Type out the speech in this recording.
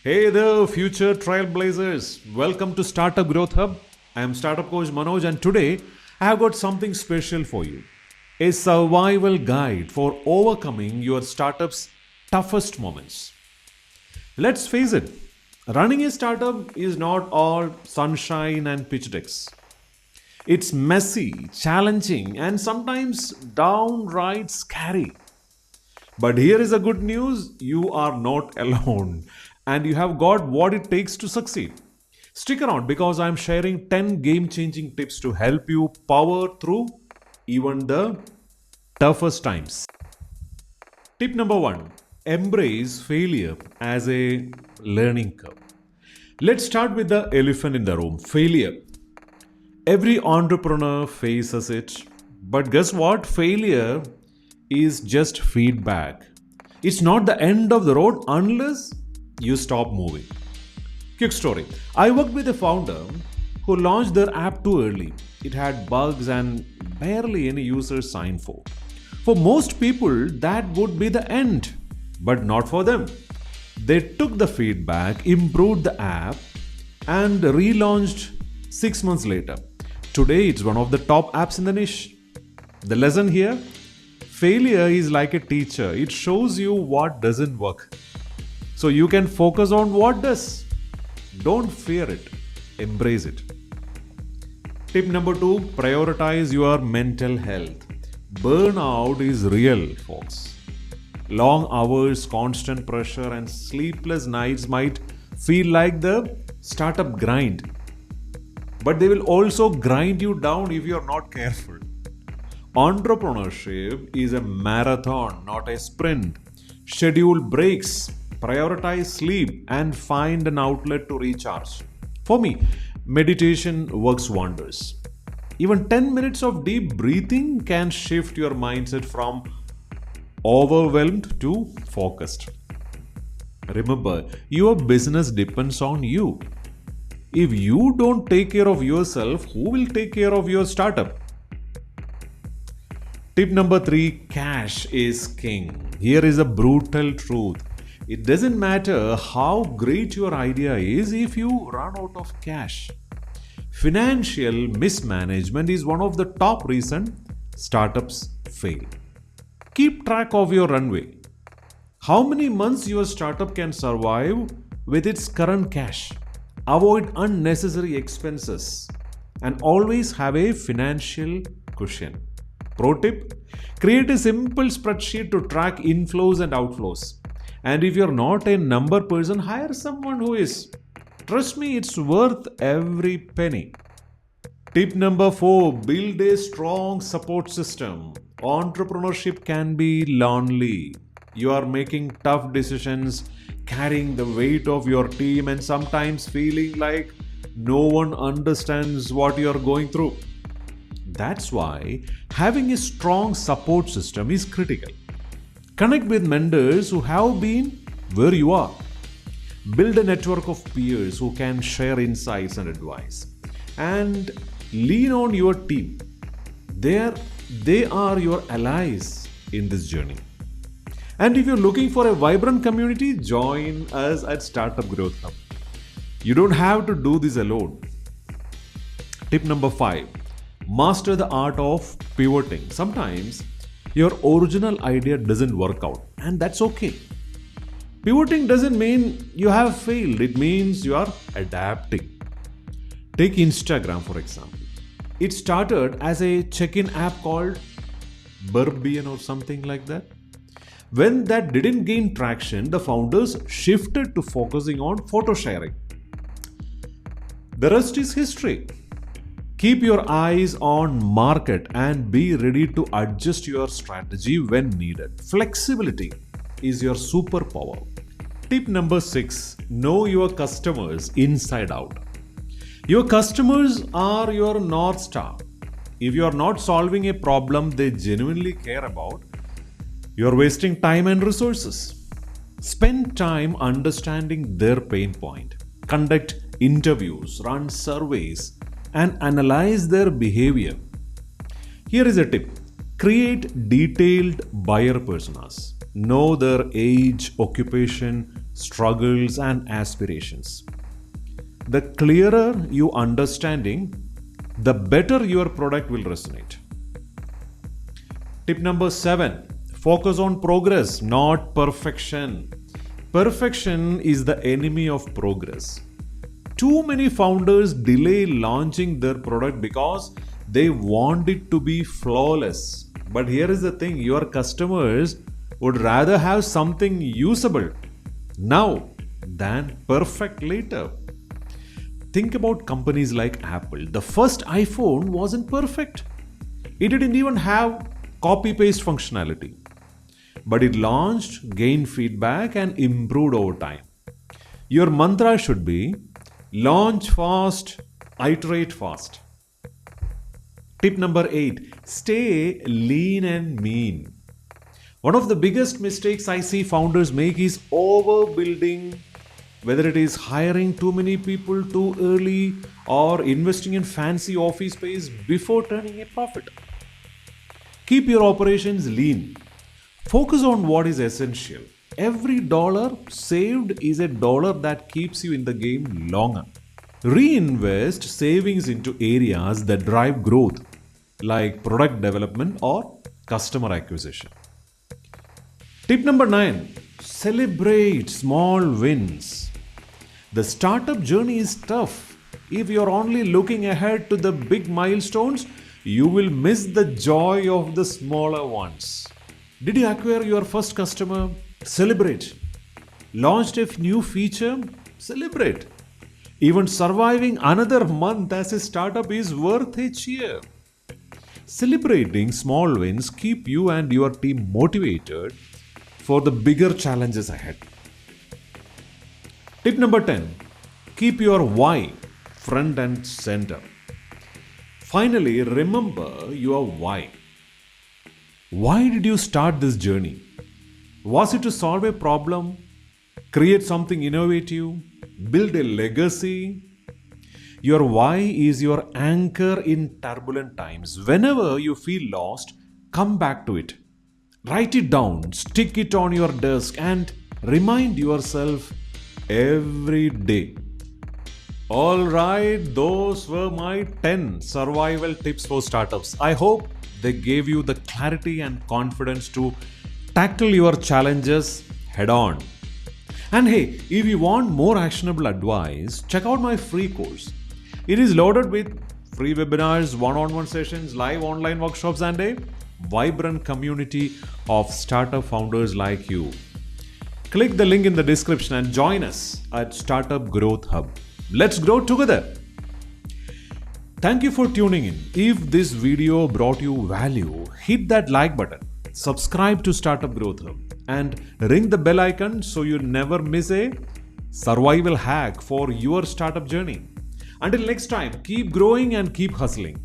Hey there, future trailblazers. Welcome to Startup Growth Hub. I am Startup Coach Manoj, and today I have got something special for you, a survival guide for overcoming your startup's toughest moments. Let's face it, running a startup is not all sunshine and pitch decks. It's messy, challenging, and sometimes downright scary. But here is the good news, you are not alone and you have got what it takes to succeed. Stick around because I am sharing 10 game changing tips to help you power through even the toughest times. Tip number one, embrace failure as a learning curve. Let's start with the elephant in the room, failure. Every entrepreneur faces it, but guess what? Failure is just feedback. It's not the end of the road unless you stop moving. Quick story. I worked with a founder who launched their app too early. It had bugs and barely any users signed for. For most people, that would be the end, but not for them. They took the feedback, improved the app, and relaunched 6 months later. Today, it's one of the top apps in the niche. The lesson here, failure is like a teacher. It shows you what doesn't work, so you can focus on what does. Don't fear it, embrace it. Tip number two, prioritize your mental health. Burnout is real, folks. Long hours, constant pressure, and sleepless nights might feel like the startup grind, but they will also grind you down if you are not careful. Entrepreneurship is a marathon, not a sprint. Schedule breaks, prioritize sleep, and find an outlet to recharge. For me, meditation works wonders. Even 10 minutes of deep breathing can shift your mindset from overwhelmed to focused. Remember, your business depends on you. If you don't take care of yourself, who will take care of your startup? Tip number three, cash is king. Here is a brutal truth. It doesn't matter how great your idea is if you run out of cash. Financial mismanagement is one of the top reasons startups fail. Keep track of your runway. How many months your startup can survive with its current cash? Avoid unnecessary expenses and always have a financial cushion. Pro tip, create a simple spreadsheet to track inflows and outflows. And if you're not a number person, hire someone who is. Trust me, it's worth every penny. Tip number four, build a strong support system. Entrepreneurship can be lonely. You are making tough decisions, carrying the weight of your team, and sometimes feeling like no one understands what you are going through. That's why having a strong support system is critical. Connect with mentors who have been where you are. Build a network of peers who can share insights and advice. And lean on your team. They are your allies in this journey. And if you're looking for a vibrant community, join us at Startup Growth Hub. You don't have to do this alone. Tip number five, master the art of pivoting. Sometimes your original idea doesn't work out, and that's okay. Pivoting doesn't mean you have failed, it means you are adapting. Take Instagram for example. It started as a check-in app called Burbian or something like that. When that didn't gain traction, the founders shifted to focusing on photo sharing. The rest is history. Keep your eyes on market and be ready to adjust your strategy when needed. Flexibility is your superpower. Tip number six, know your customers inside out. Your customers are your North Star. If you are not solving a problem they genuinely care about, you are wasting time and resources. Spend time understanding their pain point. Conduct interviews, run surveys, and analyze their behavior. Here is a tip. Create detailed buyer personas. know their age, occupation, struggles, and aspirations. The clearer you understanding, the better your product will resonate. Tip number 7, focus on progress, not perfection. Perfection is the enemy of progress. Too many founders delay launching their product because they want it to be flawless. But here is the thing, your customers would rather have something usable now than perfect later. Think about companies like Apple. The first iPhone wasn't perfect. It didn't even have copy paste functionality. But it launched, gained feedback, and improved over time. Your mantra should be launch fast, iterate fast. Tip number 8, stay lean and mean. One of the biggest mistakes I see founders make is overbuilding, whether it is hiring too many people too early or investing in fancy office space before turning a profit. Keep your operations lean. Focus on what is essential. Every dollar saved is a dollar that keeps you in the game longer. Reinvest savings into areas that drive growth, like product development or customer acquisition. Tip number 9, celebrate small wins. The startup journey is tough. If you're only looking ahead to the big milestones, you will miss the joy of the smaller ones. Did you acquire your first customer? Celebrate. Launched a new feature? Celebrate. Even surviving another month as a startup is worth a cheer. Celebrating small wins keep you and your team motivated for the bigger challenges ahead. Tip number 10, keep your why front and center. Finally, remember your why. Why did you start this journey? Was it to solve a problem, create something innovative, build a legacy? Your why is your anchor in turbulent times. Whenever you feel lost, come back to it. Write it down, stick it on your desk, and remind yourself every day. Alright, those were my 10 survival tips for startups. I hope they gave you the clarity and confidence to tackle your challenges head on. And hey, if you want more actionable advice, check out my free course. It is loaded with free webinars, one-on-one sessions, live online workshops, and a vibrant community of startup founders like you. Click the link in the description and join us at Startup Growth Hub. Let's grow together. Thank you for tuning in. If this video brought you value, hit that like button, subscribe to Startup Growth Hub, and ring the bell icon so you never miss a survival hack for your startup journey. Until next time, keep growing and keep hustling.